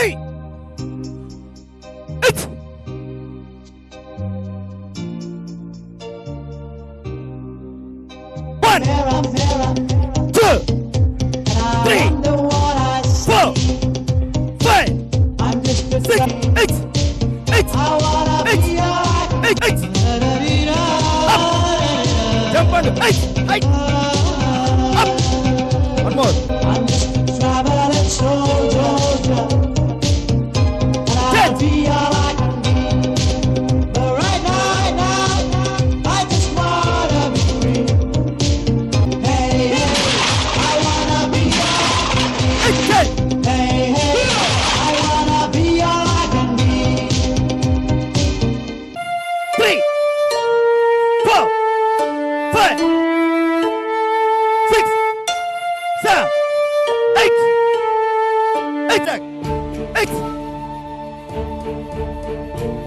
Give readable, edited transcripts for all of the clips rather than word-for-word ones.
3 8 1 2 3 4 5 6 8 8 8 8 up jump on 8 8 up one more I'm just traveling soldier and I feel like me but right now I just wanna be free hey I wanna be hey I wanna be all I can be 3 4 5 6 7 8 8 8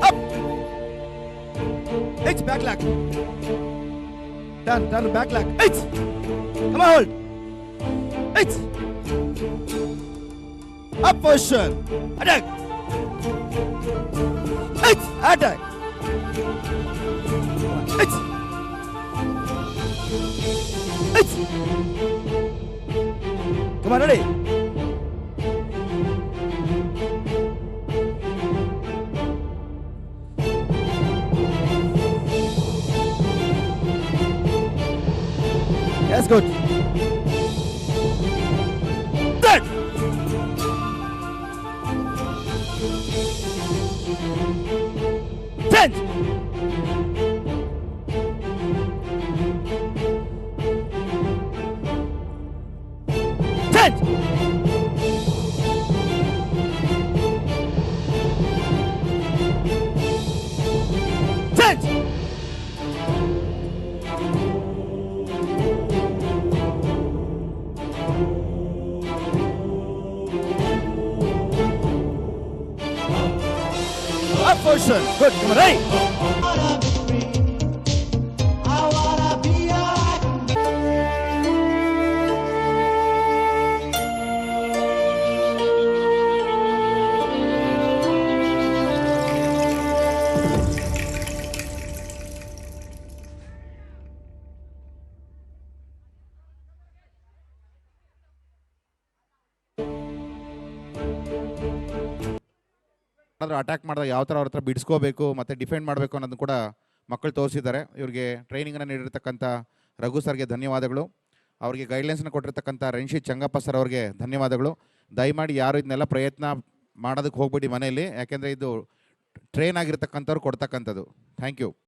up 8 back leg done back leg 8 come on hold 8 up position attack 8 attack 8 8 come on ready yes good third 10 10 10 up position good come on ready attack ಮಾಡಿದಾಗ ಯಾವ ಥರ ಅವ್ರ ಹತ್ರ ಬಿಡಿಸ್ಕೋಬೇಕು ಮತ್ತು defend ಮಾಡಬೇಕು ಅನ್ನೋದನ್ನು ಕೂಡ ಮಕ್ಕಳು ತೋರಿಸಿದ್ದಾರೆ ಇವರಿಗೆ ಟ್ರೈನಿಂಗನ್ನು ನೀಡಿರ್ತಕ್ಕಂಥ ರಘು ಸರ್ಗೆ ಧನ್ಯವಾದಗಳು ಅವರಿಗೆ ಗೈಡ್ಲೈನ್ಸ್ನ ಕೊಟ್ಟಿರ್ತಕ್ಕಂಥ ರಣಶೀತ್ ಚಂಗಪ್ಪ ಸರ್ ಅವ್ರಿಗೆ ಧನ್ಯವಾದಗಳು ದಯಮಾಡಿ ಯಾರು ಇದನ್ನೆಲ್ಲ ಪ್ರಯತ್ನ ಮಾಡೋದಕ್ಕೆ ಹೋಗ್ಬೇಡಿ ಮನೆಯಲ್ಲಿ ಯಾಕೆಂದರೆ ಇದು ಟ್ರೈನ್ ಆಗಿರ್ತಕ್ಕಂಥವ್ರು ಕೊಡ್ತಕ್ಕಂಥದ್ದು ಥ್ಯಾಂಕ್ ಯು